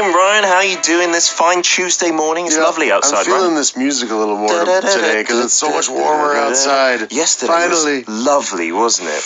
morning, Ryan. How are you doing this fine Tuesday morning? It's lovely outside, I'm feeling Ryan. this music a little more today because it's so much warmer outside. Yesterday Finally. was lovely, wasn't it?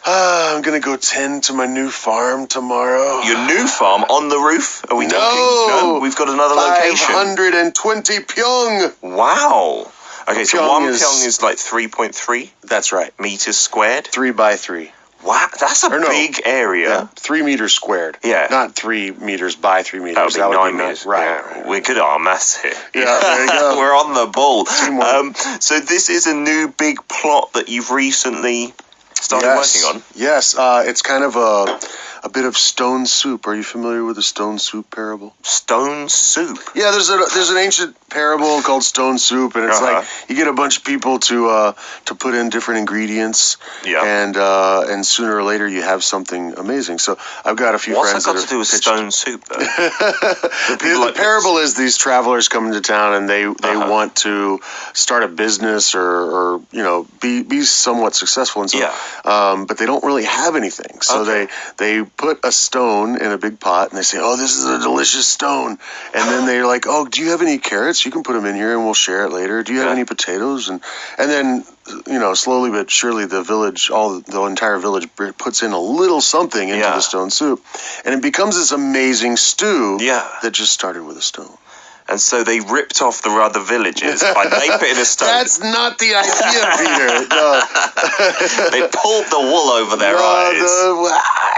I'm going to go tend to my new farm tomorrow. Your new farm on the roof? Are we talking? No, we've got another location. 520 pyong. Wow. Okay, so pyong one is- pyong is like 3.3 That's right. meters squared. 3 by 3. Wow, that's a big area. Yeah, 3 meters squared. Yeah. Not 3 meters by 3 meters. That would be 9 nice. meters. Right. Yeah. We're good at our maths here. Yeah, there you go. We're on the ball. Teamwork. So this is a new big plot that you've recently started working on. Yes, it's kind of a bit of stone soup. Are you familiar with the stone soup parable? Stone soup. Yeah, there's an ancient parable called stone soup, and it's like you get a bunch of people to put in different ingredients, and sooner or later you have something amazing. So I've got a few What's friends that that got to do with stone soup, though? The parable is these travelers come into town and they want to start a business or be somewhat successful and so but they don't really have anything. So they put a stone in a big pot and they say, "Oh, this is a delicious stone." And then they're like, "Oh, do you have any carrots? You can put them in here and we'll share it later. Do you have any potatoes?" And then slowly but surely the entire village puts in a little something into the stone soup, and it becomes this amazing stew that just started with a stone. And so they ripped off the other villages by they put in a stone. That's not the idea, Peter. No. They pulled the wool over their eyes.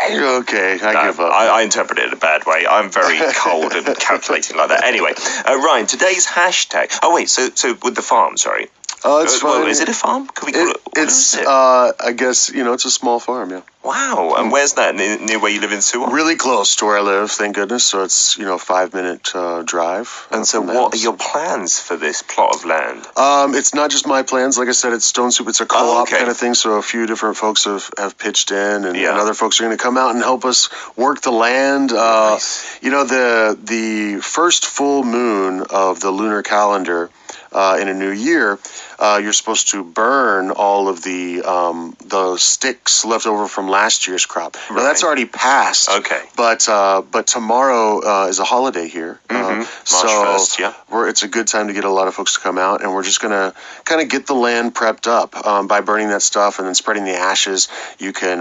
Okay, I give up. I interpret it in a bad way. I'm very cold and calculating like that. Anyway, Ryan, today's hashtag. Oh wait, so with the farm, sorry. Oh, it's fine. Is it a farm? Can we call it? It's I guess it's a small farm, yeah. Wow, and where's that? Near where you live in Suwon? Really close to where I live, thank goodness. So it's 5-minute drive. And so, what are your plans for this plot of land? It's not just my plans. Like I said, it's stone soup. It's a co-op kind of thing. So a few different folks have pitched in, and other folks are going to come out and help us work the land. Nice. The first full moon of the lunar calendar in a new year, you're supposed to burn all of the sticks left over from last year's crop. Now that's already passed. Okay. But tomorrow is a holiday here. March 1st, yeah. It's a good time to get a lot of folks to come out, and we're just gonna kind of get the land prepped up by burning that stuff and then spreading the ashes. You can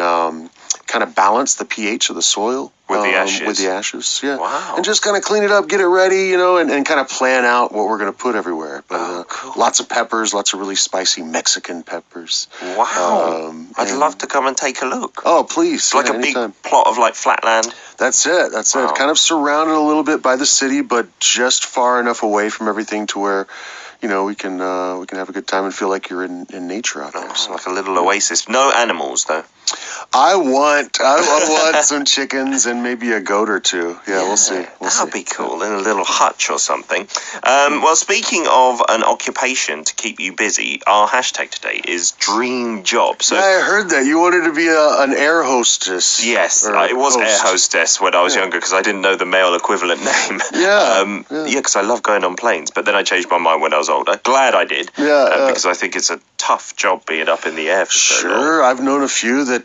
kind of balance the pH of the soil. With the ashes? With the ashes, yeah. Wow. And just kind of clean it up, get it ready, and kind of plan out what we're going to put everywhere. But cool. Lots of peppers, lots of really spicy Mexican peppers. Wow. I'd love to come and take a look. Oh, please. It's like a anytime. big plot of like flat land. That's it. Wow. Kind of surrounded a little bit by the city, but just far enough away from everything to where we can have a good time and feel like you're in nature out there. So like a little oasis. No animals, though. I want some chickens and maybe a goat or two. Yeah, we'll see. That'd be cool in a little hutch or something. Well, speaking of an occupation to keep you busy, our hashtag today is dream job. So I heard that you wanted to be an air hostess. Yes, it was air hostess when I was younger because I didn't know the male equivalent name. Yeah. Because I love going on planes, but then I changed my mind when I was older. Glad I did. Yeah. Because I think it's a tough job being up in the air for so long. Sure, I've known a few that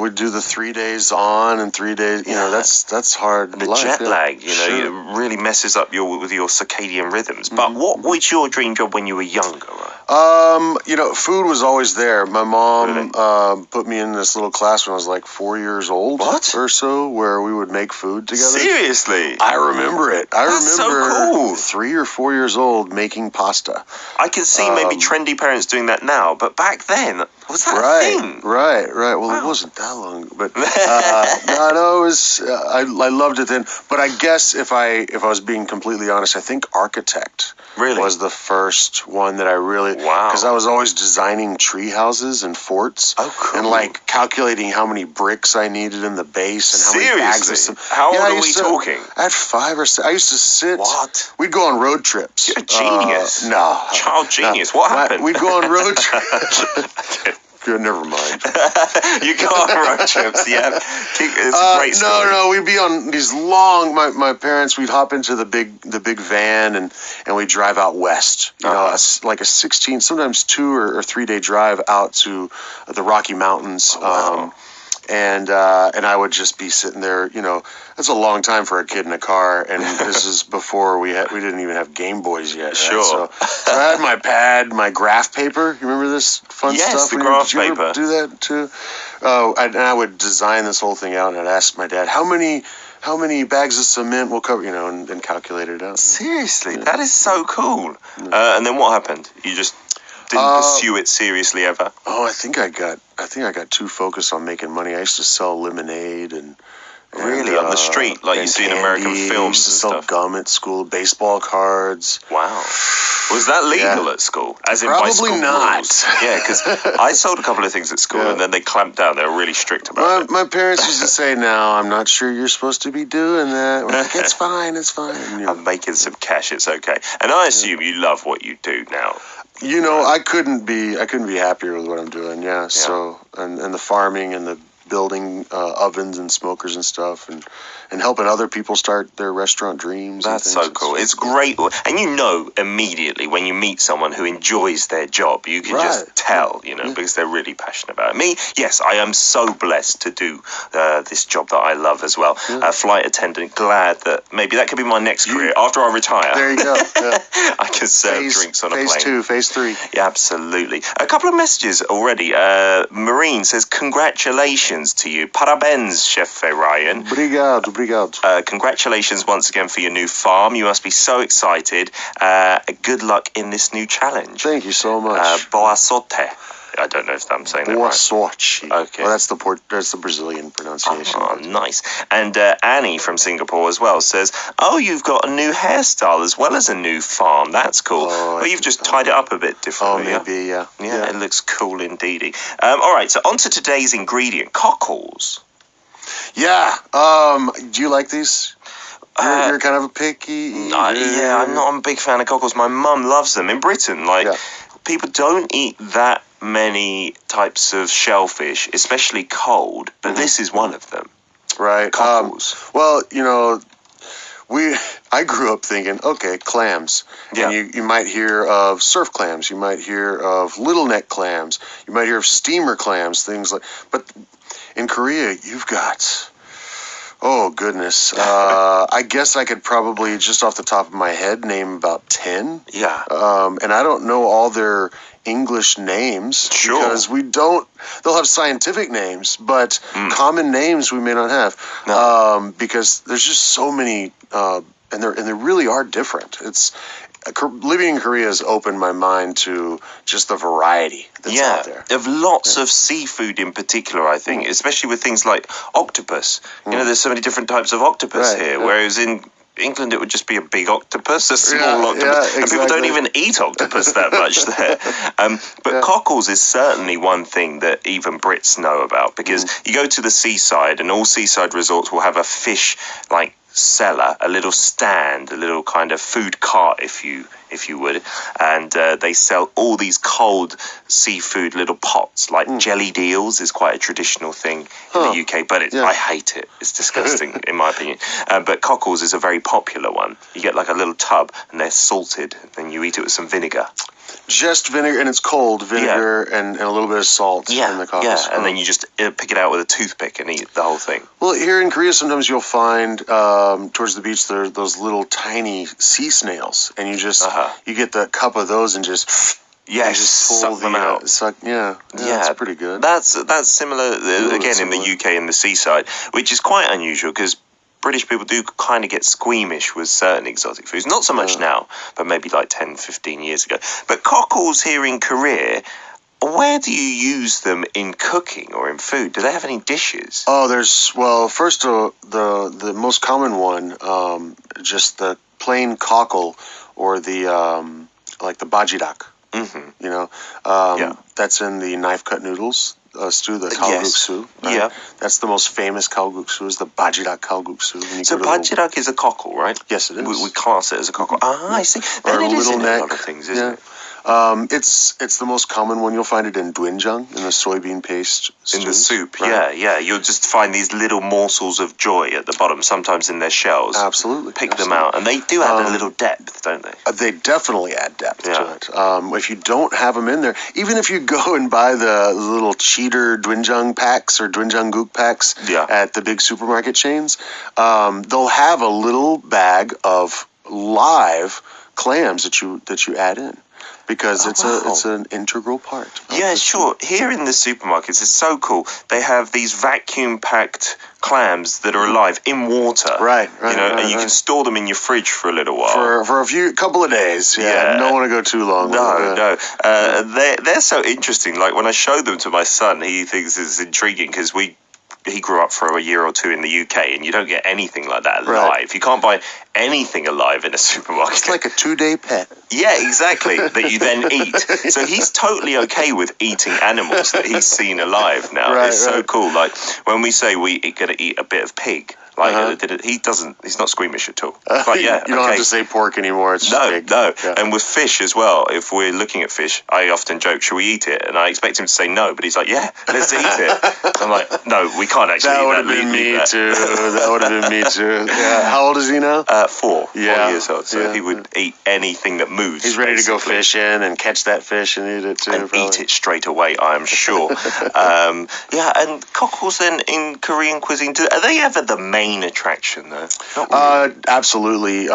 would do the 3 days on and 3 days. That's hard. The jet lag, it really messes up with your circadian rhythms. But what was your dream job when you were younger, right? Food was always there. My mom put me in this little class when I was like 4 years old or so, where we would make food together. Seriously? I remember it. I That's remember so cool. 3 or 4 years old making pasta. I can see maybe trendy parents doing that now, but back then, was that a thing? Right. Well, it wasn't that long, but no, it was. I loved it then. But I guess if I was being completely honest, I think architect was the first one that I really because I was always designing tree houses and forts. Oh, cool. And like calculating how many bricks I needed in the base and how many bags of some. How old are we talking? I had 5 or 6. I used to sit. What? We'd go on road trips. You're a genius. No. Child genius. What happened? We'd go on road trips. Good, never mind. You go on road trips, yeah. It's a great story. No, we'd be on these long. My parents, we'd hop into the big van and we'd drive out west. Like a 16, sometimes 2 or 3 day drive out to the Rocky Mountains. and I would just be sitting there. That's a long time for a kid in a car, and this is before we didn't even have Game Boys yet. Right? Sure. So I had my pad, my graph paper. You remember this fun stuff? Yes, the graph paper. Did you paper. ever do that too? And I would design this whole thing out, and I'd ask my dad, how many bags of cement will cover, and calculate it out. Seriously, that is so cool. And then what happened? You just didn't pursue it seriously ever? Oh, I think I got too focused on making money. I used to sell lemonade and really on the street, like you see in American films. I used to sell gum at school, baseball cards. Wow. Was that legal at school? As in Probably by school not. rules? Yeah, because I sold a couple of things at school, and then they clamped down. They were really strict about it. My parents used to say, "No, I'm not sure you're supposed to be doing that." We're like, it's fine. I'm making some cash. It's okay. And I assume you love what you do now. I couldn't be happier with what I'm doing. Yeah. So and the farming and the building ovens and smokers and stuff, and helping other people start their restaurant dreams. That's so cool. It's great. And immediately when you meet someone who enjoys their job, you can just tell, because they're really passionate about it. Me, yes, I am so blessed to do this job that I love as well. Flight attendant, glad that maybe that could be my next career after I retire. There you go. Yeah. I can serve drinks on a plane. Phase 2, phase 3. Yeah, absolutely. A couple of messages already. Marine says, congratulations to you. Parabéns, Chef Ryan. Obrigado. Congratulations once again for your new farm. You must be so excited. Good luck in this new challenge. Thank you so much. Boa sorte. I don't know if I'm saying that right. Boa sorte. Okay. Well, that's the Brazilian pronunciation. Oh, nice. And Annie from Singapore as well says, "Oh, you've got a new hairstyle as well as a new farm. That's cool. But you've just tied it up a bit differently." Oh, maybe, yeah. Yeah, it looks cool indeedy. All right, so on to today's ingredient, cockles. Yeah. Do you like these? You're kind of a picky eater. I'm not a big fan of cockles. My mum loves them. In Britain, people don't eat that many types of shellfish, especially cold, but this is one of them. Right. Cockles. I grew up thinking, okay, clams. Yeah. And you might hear of surf clams. You might hear of little neck clams. You might hear of steamer clams, things like. But in Korea, you've got. Oh, goodness. I guess I could probably, just off the top of my head, name about 10. Yeah. And I don't know all their English names. Sure. Because they'll have scientific names, but common names we may not have. No. Because there's just so many, and they really are different. Living in Korea has opened my mind to just the variety that's out there. Of lots of seafood in particular, I think, especially with things like octopus. There's so many different types of octopus here, whereas in England it would just be a big octopus, a small octopus, exactly. and people don't even eat octopus that much there. But cockles is certainly one thing that even Brits know about, because you go to the seaside, and all seaside resorts will have a fish cellar, a little stand, a little kind of food cart, if you would, and they sell all these cold seafood little pots, like jellied eels is quite a traditional thing in the UK, but I hate it. It's disgusting in my opinion. But cockles is a very popular one. You get like a little tub, and they're salted, and you eat it with some vinegar. Just vinegar, and it's cold vinegar and a little bit of salt in the cockles. Yeah, and then you just pick it out with a toothpick and eat the whole thing. Well, here in Korea, sometimes you'll find towards the beach there are those little tiny sea snails, and you just you get the cup of those and just suck them out. That's pretty good. That's similar again in the UK in the seaside, which is quite unusual because British people do kind of get squeamish with certain exotic foods. Not so much now, but maybe like 10, 15 years ago. But cockles here in Korea, where do you use them in cooking or in food? Do they have any dishes? Oh, first the most common one, just the plain cockle, or the like the bajidak. That's in the knife cut noodles. Stew, the kalguksu. Right? Yeah. That's the most famous kalguksu, is the bajidak kalguksu. So bajidak is a cockle, right? Yes, it is. We class it as a cockle. I see. Then it is in a lot of things, isn't it? It's the most common one. You'll find it in doenjang, in the soybean paste stews. In the soup, right? yeah. You'll just find these little morsels of joy at the bottom, sometimes in their shells. Absolutely. Pick them out, and they do add a little depth, don't they? They definitely add depth to it. If you don't have them in there, even if you go and buy the little cheater doenjang packs or doenjang guk packs at the big supermarket chains, they'll have a little bag of live clams that you add in. Because it's an integral part. Yeah, sure. Here in the supermarkets, it's so cool. They have these vacuum-packed clams that are alive in water. Right. And you can store them in your fridge for a little while. For a couple of days. Yeah. Don't want to go too long. No. They're so interesting. Like when I show them to my son, he thinks it's intriguing because he grew up for a year or two in the UK, and you don't get anything like that alive. Right. You can't buy anything alive in a supermarket. It's like a 2-day pet. Yeah, exactly, that you then eat. So he's totally okay with eating animals that he's seen alive now. It's so cool. Like when we say we're going to eat a bit of pig, he's not squeamish at all. But you don't have to say pork anymore. It's just pig. No. Yeah. And with fish as well, if we're looking at fish, I often joke, should we eat it? And I expect him to say no, but he's like, yeah, let's eat it. I'm like, no, we can't actually eat that. That would have been me too. That would have been me too. Yeah. How old is he now? 4 years old. So he would eat anything that moves. He's ready to go fishing and catch that fish and eat it too. And eat it straight away, I am sure. And cockles then in Korean cuisine, are they ever the main attraction though? Not really. Absolutely.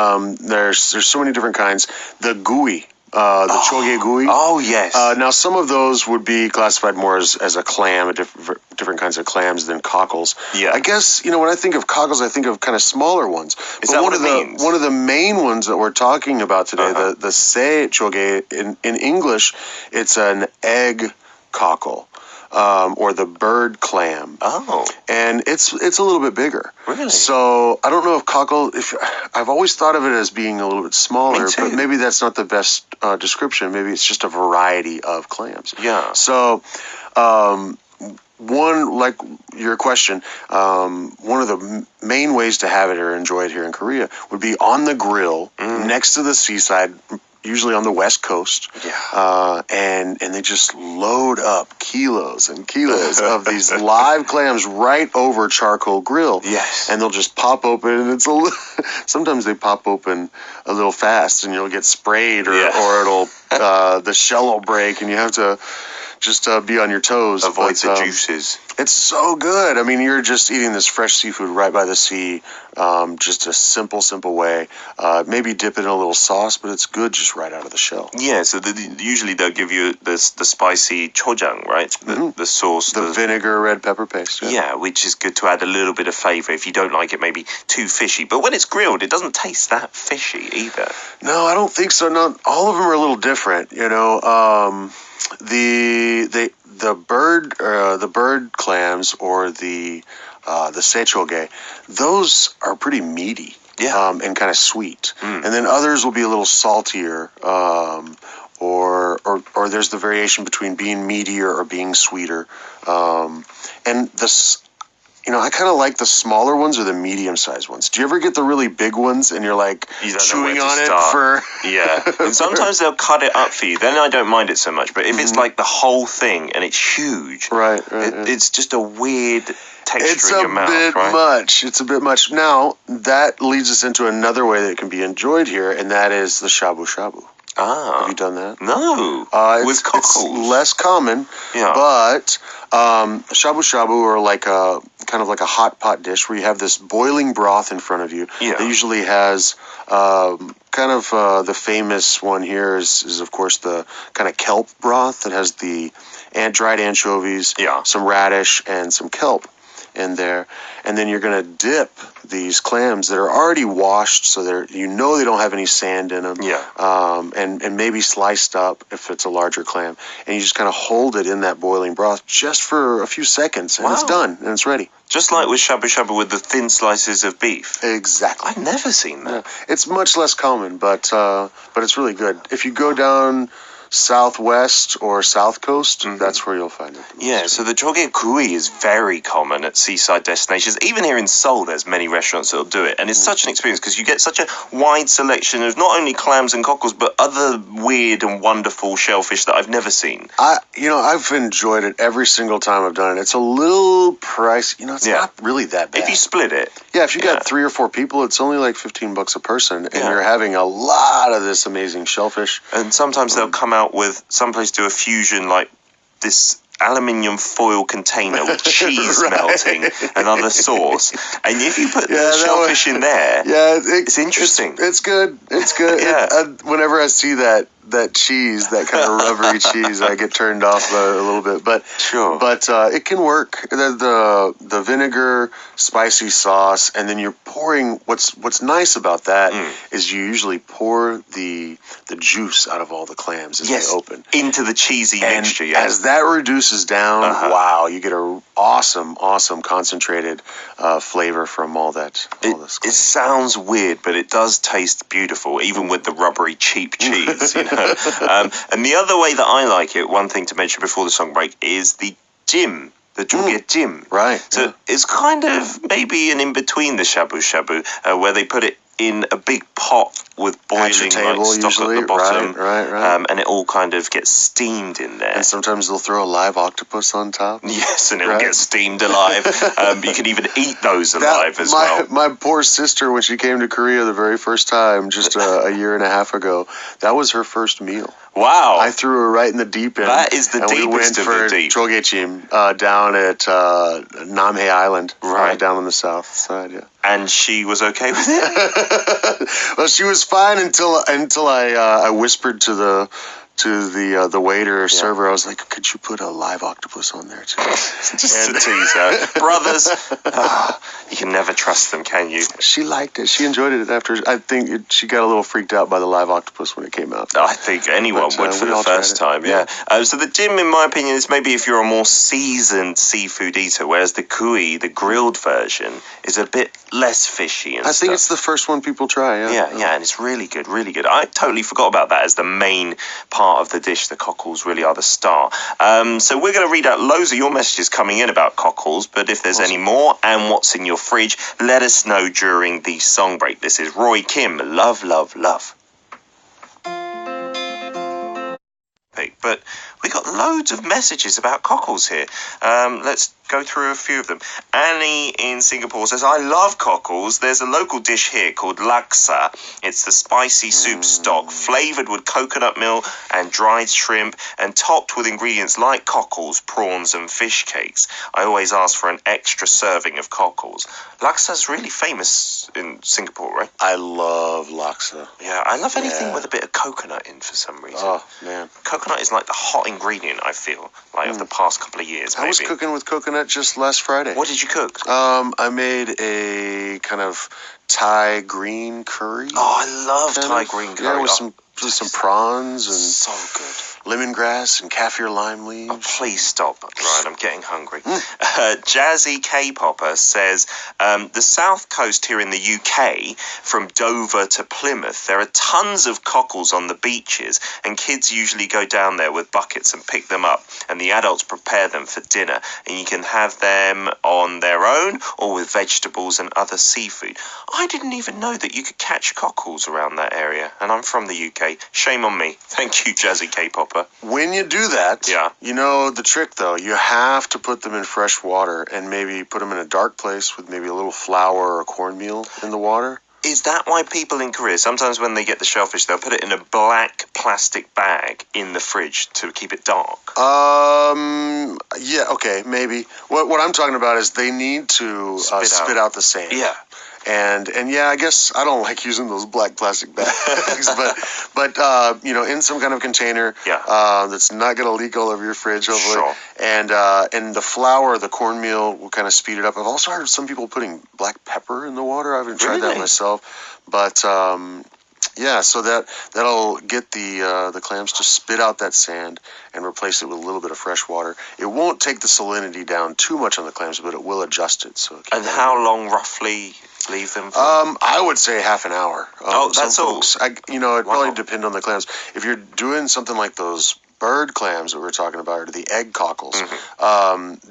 There's so many different kinds. The gooey. The choge gooey. Oh, yes. Now, some of those would be classified more as a clam, different kinds of clams than cockles. Yeah. I guess, when I think of cockles, I think of kind of smaller ones. Is that what it means? One of the main ones that we're talking about today, the se choge, in English, it's an egg cockle. Or the bird clam. Oh. And it's a little bit bigger. Really? So I don't know if cockle, I've always thought of it as being a little bit smaller, but maybe that's not the best description. Maybe it's just a variety of clams. Yeah. So, one, like your question, one of the main ways to have it or enjoy it here in Korea would be on the grill next to the seaside, usually on the West Coast. Yeah. And they just load up kilos and kilos of these live clams right over charcoal grill. Yes. And they'll just pop open, and sometimes they pop open a little fast, and you'll get sprayed, or it'll the shell will break, and you have to just be on your toes. Avoid the juices. It's so good. I mean, you're just eating this fresh seafood right by the sea, just a simple way. Maybe dip it in a little sauce, but it's good just right out of the shell. Yeah, so usually they'll give you the spicy chojang, right? The sauce. The vinegar, red pepper paste. Yeah, which is good to add a little bit of flavour if you don't like it maybe too fishy. But when it's grilled, it doesn't taste that fishy either. No, I don't think so. Not all of them are a little different, The bird clams or the sechoge, those are pretty meaty, and kind of sweet. And then others will be a little saltier, or there's the variation between being meatier or being sweeter. And I kind of like the smaller ones or the medium-sized ones. Do you ever get the really big ones and you're like chewing on it for... Yeah. And sometimes they'll cut it up for you. Then I don't mind it so much. But if it's like the whole thing and it's huge, right. It's just a weird texture in your mouth, It's a bit much. Now, that leads us into another way that it can be enjoyed here, and that is the shabu shabu. Ah. Have you done that? No. With cockles. It's less common, but shabu shabu are like kind of like a hot pot dish where you have this boiling broth in front of you. Yeah. That usually has the famous one here is of course the kind of kelp broth that has the dried anchovies, some radish, and some kelp in there, and then you're going to dip these clams that are already washed, so they don't have any sand in them, and maybe sliced up if it's a larger clam, and you just kind of hold it in that boiling broth just for a few seconds, and it's done, and it's ready. Just like with shabu shabu with the thin slices of beef. Exactly. I've never seen that. Yeah. It's much less common, but it's really good. If you go down southwest or south coast, that's where you'll find it. Yeah, so the jjigae is very common at seaside destinations. Even here in Seoul, there's many restaurants that'll do it, and it's such an experience because you get such a wide selection of not only clams and cockles, but other weird and wonderful shellfish that I've never seen. I've enjoyed it every single time I've done it. It's a little pricey. It's not really that bad. If you split it. Yeah, if you got 3 or 4 people, it's only like $15 a person, and you're having a lot of this amazing shellfich. And sometimes they'll come out with, some place do a fusion like this aluminium foil container with cheese melting and other sauce, and if you put the shellfish in there, it's interesting. It's good. It's good. Whenever I see that cheese, that kind of rubbery cheese, I get turned off a little bit. But it can work. The vinegar, spicy sauce, and then you're pouring. What's nice about that is you usually pour the juice out of all the clams as they open into the cheesy mixture. As that reduces down, wow, you get a awesome concentrated flavor from all that. It sounds weird, but it does taste beautiful, even with the rubbery cheap cheese. And the other way that I like it, one thing to mention before the song break, is the jjim. The jjigae. Right. So it's kind of maybe an in between the shabu shabu, where they put it in a big pot with boiling stock usually, at the bottom, right. And it all kind of gets steamed in there. And sometimes they'll throw a live octopus on top. Yes, and it'll get steamed alive. You can even eat those alive as well. My poor sister, when she came to Korea the very first time, just a year and a half ago, that was her first meal. Wow. I threw her right in the deep end. That is the deepest of the deep. We went for jjigae down at Namhae Island, down on the south side, And she was okay with it? Well, she was fine until I whispered to the waiter or server. I was like, could you put a live octopus on there too? Just to tease her. Brothers, you can never trust them, can you? She liked it. She enjoyed it after. I think she got a little freaked out by the live octopus when it came out. I think anyone would for the first time, so the jjim, in my opinion, is maybe if you're a more seasoned seafood eater, whereas the kui, the grilled version, is a bit less fishy and I think it's the first one people try, Yeah, and it's really good, really good. I totally forgot about that as the main part of the dish. The cockles really are the star. So we're going to read out loads of your messages coming in about cockles, but if there's any more and what's in your fridge, let us know during the song break. This is Roy Kim, Love, Love, Love. But we got loads of messages about cockles here. Let's go through a few of them. Annie in Singapore says, I love cockles. There's a local dish here called laksa. It's the spicy soup stock, flavoured with coconut milk and dried shrimp and topped with ingredients like cockles, prawns and fish cakes. I always ask for an extra serving of cockles. Laksa's really famous in Singapore, right? I love laksa. Yeah, I love anything with a bit of coconut in for some reason. Oh, man. Coconut is like the hot ingredient, I feel, of the past couple of years, I was cooking with coconut just last Friday. What did you cook? I made a kind of Thai green curry. Oh, I love Thai green curry. Yeah, with some prawns and so good. Lemongrass and kaffir lime leaves. Oh, please stop, Brian. I'm getting hungry. Jazzy K-Popper says, the south coast here in the UK, from Dover to Plymouth, there are tons of cockles on the beaches, and kids usually go down there with buckets and pick them up, and the adults prepare them for dinner, and you can have them on their own or with vegetables and other seafood. I didn't even know that you could catch cockles around that area, and I'm from the UK. Shame on me. Thank you, Jazzy K-Popper. When you do that, you know the trick, though. You have to put them in fresh water and maybe put them in a dark place with maybe a little flour or cornmeal in the water. Is that why people in Korea, sometimes when they get the shellfish, they'll put it in a black plastic bag in the fridge to keep it dark? Yeah, okay, maybe. What I'm talking about is they need to spit out the sand. Yeah. And yeah, I guess I don't like using those black plastic bags, but in some kind of container that's not going to leak all over your fridge, hopefully. Sure. And the flour, the cornmeal will kind of speed it up. I've also heard some people putting black pepper in the water. I haven't tried that myself, but so that'll get the clams to spit out that sand and replace it with a little bit of fresh water. It won't take the salinity down too much on the clams, but it will adjust it. And how long roughly leave them for? I would say half an hour. That's all. It probably depends on the clams. If you're doing something like those bird clams that we were talking about, or the egg cockles,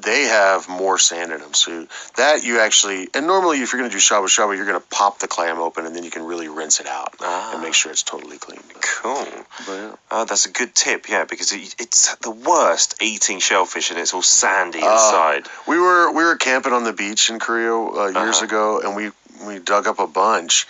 they have more sand in them. So that you actually, and normally if you're going to do shabu shabu, you're going to pop the clam open and then you can really rinse it out and make sure it's totally clean. Cool. But, yeah. Oh, that's a good tip, because it's the worst eating shellfish and it's all sandy inside. We were camping on the beach in Korea years ago, and we dug up a bunch,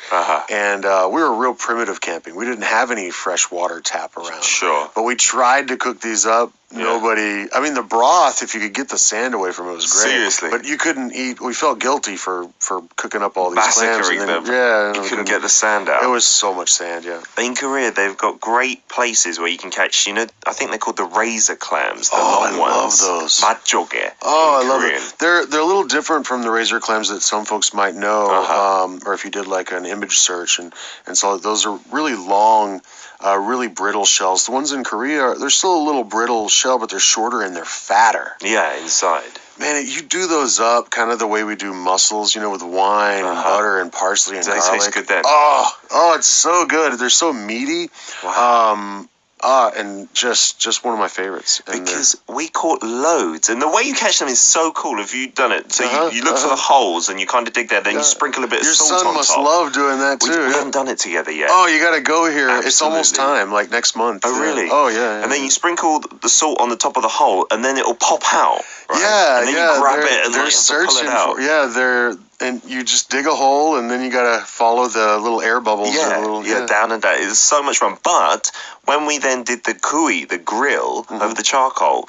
and we were real primitive camping. We didn't have any fresh water tap around. Sure. But we tried to cook these up. Nobody, I mean, the broth, if you could get the sand away from it, was great. Seriously. But you couldn't eat. We felt guilty for cooking up all these massacring clams. them. You couldn't get the sand out. It was so much sand, In Korea, they've got great places where you can catch, I think they're called the razor clams, the long ones. I love those. Matjoge. I love it. They're a little different from the razor clams that some folks might know, or if you did like an image search. And so those are really long, really brittle shells. The ones in Korea, they're still a little brittle shell, but they're shorter and they're fatter. Yeah, inside. Man, you do those up kind of the way we do mussels, with wine and butter and parsley and garlic. They taste good then. Oh, it's so good. They're so meaty. Wow. And just one of my favorites. Because we caught loads, and the way you catch them is so cool. Have you done it? So you look for the holes, and you kind of dig there, then you sprinkle a bit of salt on top. Your son must love doing that too. We haven't done it together yet. Oh, you got to go here. Absolutely. It's almost time, like next month. Oh, really? Oh, yeah. And then you sprinkle the salt on the top of the hole, and then it'll pop out. Right? Yeah, and then you grab it and they're searching pull it out. And you just dig a hole, and then you gotta follow the little air bubbles. Down and down. It was so much fun. But when we then did the kui, the grill over the charcoal,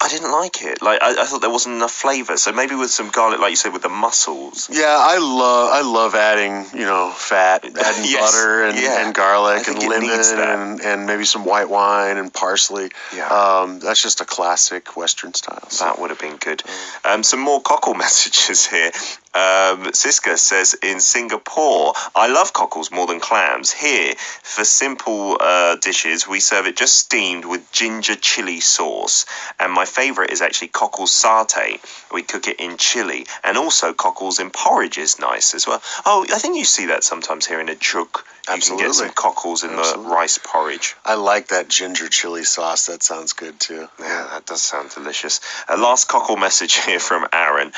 I didn't like it. I thought there wasn't enough flavour. So maybe with some garlic, like you said, with the mussels. Yeah, I love adding, fat, adding butter and garlic and lemon and maybe some white wine and parsley. Yeah. That's just a classic Western style. So. That would have been good. Some more cockle messages here. Siska says, in Singapore, I love cockles more than clams. Here, for simple dishes, we serve it just steamed with ginger chili sauce. And my favourite is actually cockle satay. We cook it in chili. And also cockles in porridge is nice as well. Oh, I think you see that sometimes here in a juk. You can get some cockles in the rice porridge. I like that ginger chili sauce. That sounds good too. Yeah, that does sound delicious. Last cockle message here from Aaron.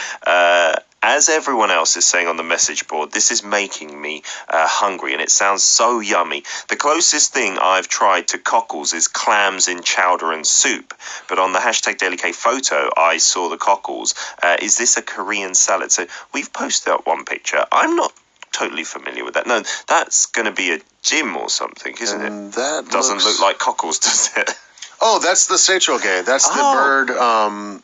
As everyone else is saying on the message board, this is making me hungry, and it sounds so yummy. The closest thing I've tried to cockles is clams in chowder and soup. But on the hashtag Dailyk photo, I saw the cockles. Is this a Korean salad? So we've posted up one picture. I'm not totally familiar with that. No, that's going to be a gym or something, isn't it? That doesn't look like cockles, does it? Oh, that's the seichoge. That's the bird.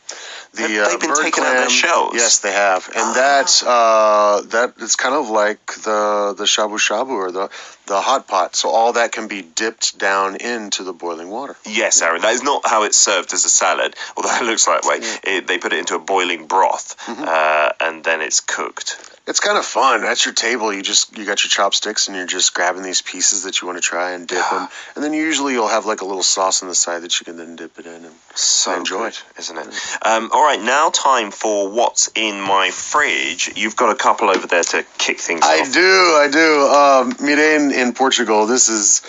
They've been bird taking clam. out their shells. Yes, they have, and that it's kind of like the shabu shabu or the hot pot. So all that can be dipped down into the boiling water. Yes, Aaron, that is not how it's served as a salad, although it looks like way. They put it into a boiling broth, and then it's cooked. It's kind of fun. At your table, you got your chopsticks and you're just grabbing these pieces that you want to try and dip them. And then you'll have like a little sauce on the side that you can then dip it in and enjoy. Good, isn't it? All right, now time for what's in my fridge. You've got a couple over there to kick things off. I do. Mireille in Portugal, this is,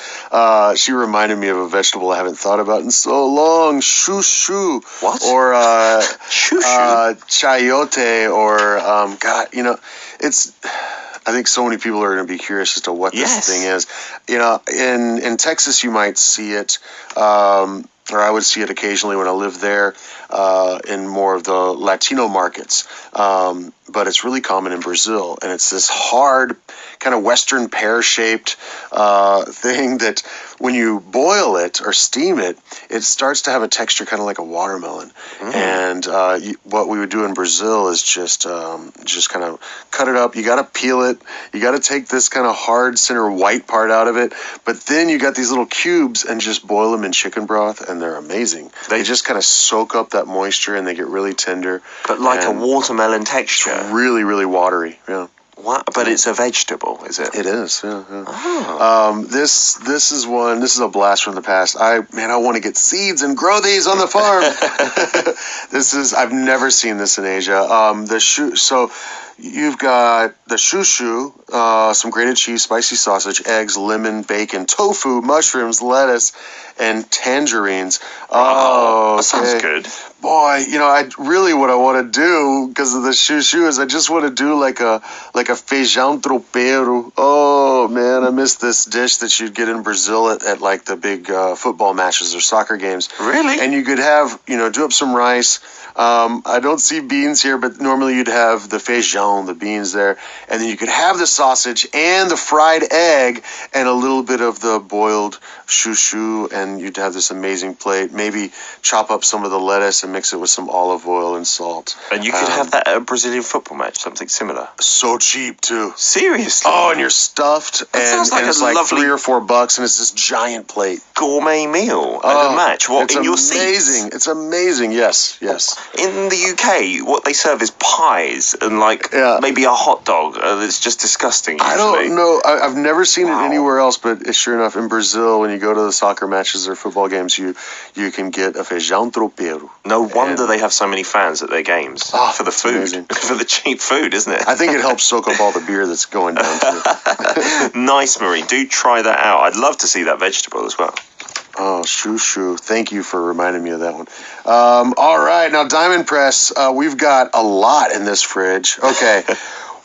she reminded me of a vegetable I haven't thought about in so long. Chouchou. What? Or chouchou? Chayote or, I think so many people are going to be curious as to what this thing is. In Texas, you might see it, or I would see it occasionally when I lived there, in more of the Latino markets. But it's really common in Brazil, and it's this hard, kind of Western pear-shaped thing that when you boil it or steam it, it starts to have a texture kind of like a watermelon. And what we would do in Brazil is just kind of cut it up. You got to peel it. You got to take this kind of hard center white part out of it. But then you got these little cubes and just boil them in chicken broth, and they're amazing. They just kind of soak up that moisture, and they get really tender. But like a watermelon texture. Really, really watery, yeah. What? But it's a vegetable, is it? It is, yeah. Oh. This is a blast from the past. I want to get seeds and grow these on the farm. I've never seen this in Asia. So You've got the shushu, some grated cheese, spicy sausage, eggs, lemon, bacon, tofu, mushrooms, lettuce, and tangerines. Wow, that sounds good. Boy, what I want to do because of the shushu is I just want to do like a feijão tropeiro. Oh man, I miss this dish that you'd get in Brazil at like the big football matches or soccer games. Really? And you could have, do up some rice. I don't see beans here, but normally you'd have the feijão, the beans there, and then you could have the sausage and the fried egg and a little bit of the boiled shushu, and you'd have this amazing plate. Maybe chop up some of the lettuce and mix it with some olive oil and salt. And you could have that at a Brazilian football match, something similar. So cheap too. Seriously? Oh, and you're stuffed, and it's like $3 or $4, and it's this giant plate. Gourmet meal at a match. What, in your seats? It's amazing. Yes. In the UK, what they serve is pies and maybe a hot dog. It's just disgusting. Usually. I don't know. I've never seen it anywhere else, but sure enough, in Brazil, when you go to the soccer matches or football games, you can get a feijão tropeiro. No wonder they have so many fans at their games for the food, amazing. For the cheap food, isn't it? I think it helps soak up all the beer that's going down too. Nice, Marie. Do try that out. I'd love to see that vegetable as well. Oh, shoo. Thank you for reminding me of that one. All right. Now, Diamond Press, we've got a lot in this fridge. Okay.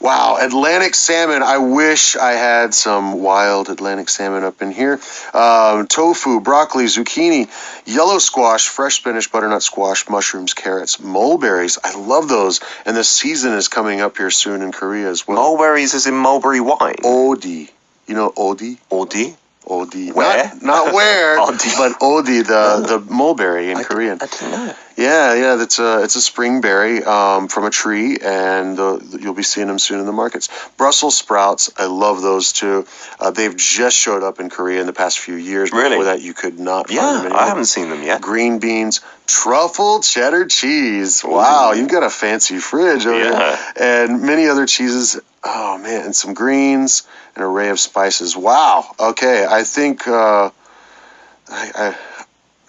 Wow. Atlantic salmon. I wish I had some wild Atlantic salmon up in here. Tofu, broccoli, zucchini, yellow squash, fresh spinach, butternut squash, mushrooms, carrots, mulberries. I love those. And the season is coming up here soon in Korea as well. Mulberries is in mulberry wine. Odi. You know Odi? Odi? Odi. Where? Not where, Odi. but Odi, the mulberry in Korean. I didn't know. Yeah, it's a spring berry from a tree, and you'll be seeing them soon in the markets. Brussels sprouts, I love those too. They've just showed up in Korea in the past few years. Really? Before that, you could not find them anymore. I haven't seen them yet. Green beans, truffle cheddar cheese. Wow, you've got a fancy fridge over here. And many other cheeses. Oh, man, and some greens, an array of spices. Wow. Okay, I think I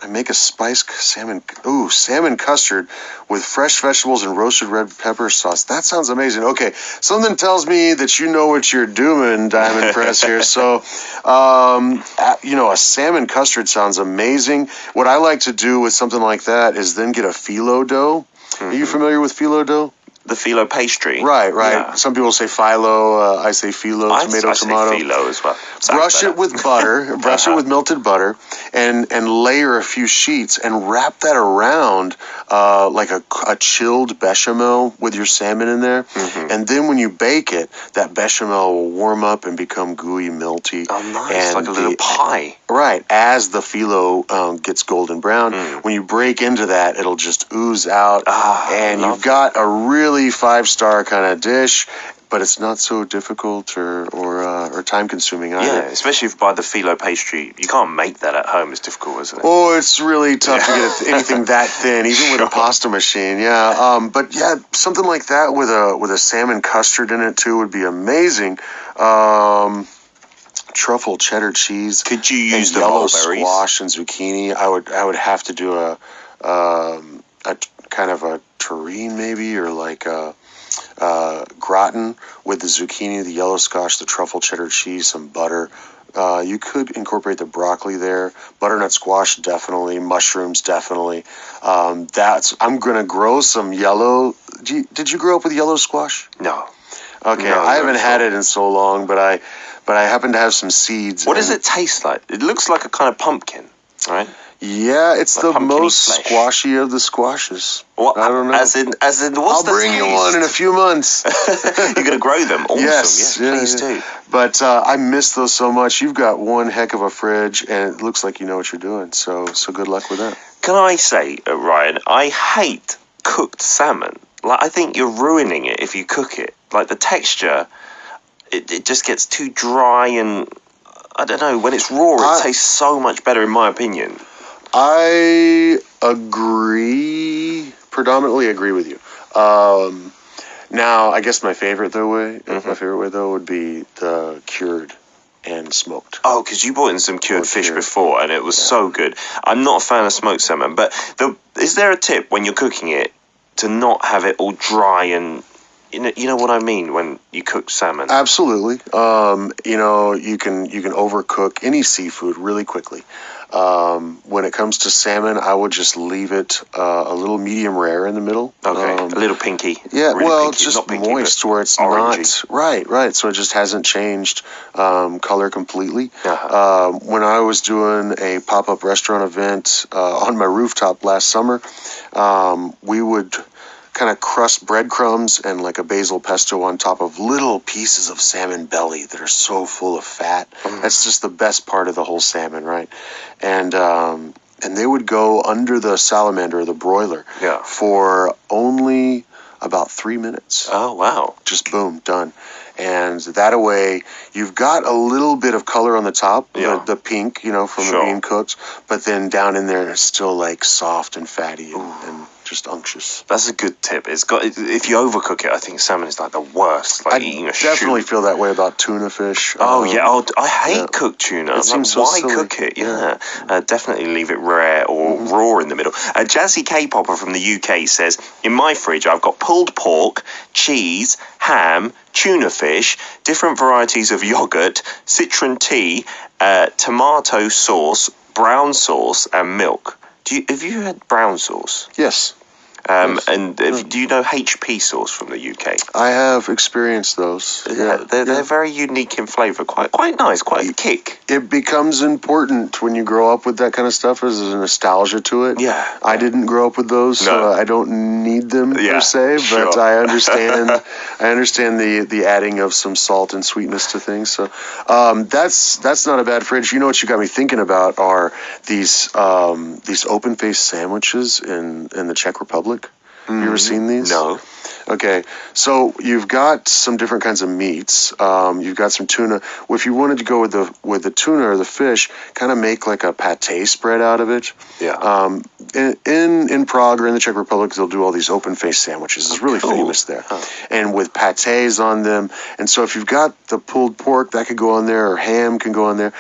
make a spiced salmon. Ooh, salmon custard with fresh vegetables and roasted red pepper sauce. That sounds amazing. Okay, something tells me that you know what you're doing, Diamond Press here. So, a salmon custard sounds amazing. What I like to do with something like that is then get a phyllo dough. Mm-hmm. Are you familiar with phyllo dough? The phyllo pastry. Right. Yeah. Some people say phyllo. I say phyllo, tomato. I say phyllo as well. Brush it with butter. Brush it with melted butter, and layer a few sheets and wrap that around like a chilled bechamel with your salmon in there. Mm-hmm. And then when you bake it, that bechamel will warm up and become gooey, melty. Oh, nice! And like a little pie. Right. As the phyllo gets golden brown, when you break into that, it'll just ooze out, and you've got a really 5-star kind of dish, but it's not so difficult or time consuming either. Yeah, especially if you buy the phyllo pastry. You can't make that at home. It's difficult, isn't it? Oh, it's really tough to get anything that thin, even with a pasta machine. Yeah, but yeah, something like that with a salmon custard in it too would be amazing. Truffle cheddar cheese. Could you use the yellow mulberries? Squash and zucchini? I would have to do a kind of a terrine maybe, or like a gratin with the zucchini, the yellow squash, the truffle cheddar cheese, some butter. You could incorporate the broccoli there. Butternut squash, definitely. Mushrooms, definitely. I'm going to grow some yellow. Did you grow up with yellow squash? No. Okay, no, I haven't had it in so long, but I happen to have some seeds. What does it taste like? It looks like a kind of pumpkin, right? Yeah, it's like the most squashy of the squashes. What? I don't know. As in, what's I'll bring you one in a few months. You're going to grow them? Awesome. Yes, please do. But I miss those so much. You've got one heck of a fridge, and it looks like you know what you're doing. So good luck with that. Can I say, Ryan, I hate cooked salmon. I think you're ruining it if you cook it. The texture, it just gets too dry, and I don't know. When it's raw, it tastes so much better, in my opinion. I predominantly agree with you. Now, I guess my favorite way would be the cured and smoked. Oh, because you brought in some cured fish before, and it was so good. I'm not a fan of smoked salmon, but is there a tip when you're cooking it to not have it all dry and You know what I mean when you cook salmon? Absolutely. You can overcook any seafood really quickly. When it comes to salmon, I would just leave it a little medium rare in the middle. Okay, a little pinky. Yeah, really well, pinky. it's just not pinky, moist where it's orangey. not right. So it just hasn't changed color completely. Uh-huh. When I was doing a pop-up restaurant event on my rooftop last summer, we would kind of crust breadcrumbs and like a basil pesto on top of little pieces of salmon belly that are so full of fat. That's just the best part of the whole salmon, right? And they would go under the salamander, the broiler, for only about 3 minutes. Oh, wow. Just boom, done. And that way, you've got a little bit of color on the top, the pink, from the being cooked, but then down in there, it's still like soft and fatty and just unctuous. That's a good tip. If you overcook it, I think salmon is like the worst. Like eating a definitely feel that way about tuna fish. I hate cooked tuna. It seems so why silly. cook it? Definitely leave it rare or raw in the middle. Jazzy K-popper from the UK says, in my fridge I've got pulled pork, cheese, ham, tuna fish, different varieties of yogurt, citron tea, tomato sauce, brown sauce, and milk. Have you had brown sauce? Yes. Yes. And do you know HP sauce from the UK? I have experienced those. They're very unique in flavour. Quite nice. Quite a kick. It becomes important when you grow up with that kind of stuff. There's a nostalgia to it. Yeah. I didn't grow up with those, so I don't need them per se. But I understand. I understand the adding of some salt and sweetness to things. So that's not a bad fridge. You know what you got me thinking about are these open-faced sandwiches in the Czech Republic. You ever seen these? No. Okay, so you've got some different kinds of meats. You've got some tuna. Well, if you wanted to go with the tuna or the fish, kind of make like a pate spread out of it. Yeah. In Prague or in the Czech Republic, they'll do all these open-faced sandwiches. It's really famous there, and with pates on them. And so if you've got the pulled pork, that could go on there, or ham can go on there.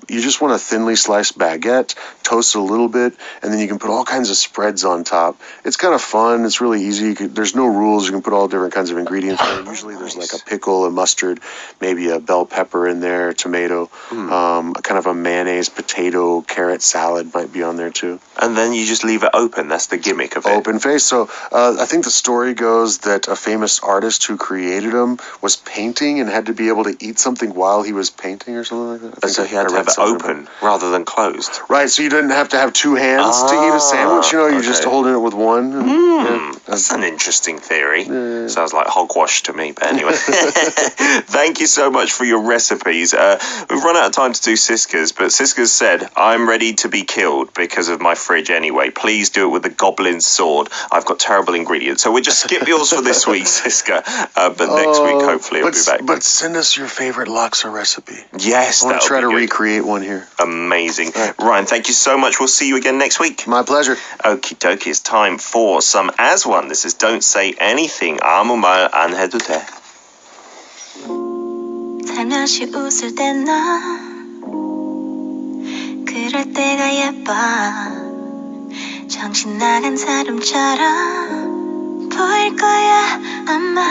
You just want a thinly sliced baguette, toast it a little bit, and then you can put all kinds of spreads on top. It's kind of fun. It's really easy. There's no rules. You can put all different kinds of ingredients there. Usually there's like a pickle, a mustard, maybe a bell pepper in there, tomato, kind of a mayonnaise, potato, carrot salad might be on there too. And then you just leave it open. That's the gimmick of it. Open face. So I think the story goes that a famous artist who created them was painting and had to be able to eat something while he was painting or something like that. And so he had to have it open rather than closed. Right. So you didn't have to have two hands to eat a sandwich. You're just holding it with one. That's an interesting theory. Sounds like hogwash to me. But anyway, thank you so much for your recipes. We've run out of time to do Siska's, but Siska's said, I'm ready to be killed because of my fridge anyway. Please do it with the goblin's sword. I've got terrible ingredients. So we'll just skip yours for this week, Siska. But next week, hopefully, we'll be back. But send us your favorite laksa recipe. Yes, I want to try to recreate one here. Amazing. Ryan, thank you so much. We'll see you again next week. My pleasure. Okie dokie, it's time for some As One. This is Don't Say Anything. 아무 말 안 해도 돼. 살며시 웃을 땐 나 그럴 때가 예뻐 정신 나간 사람처럼 보일 거야 아마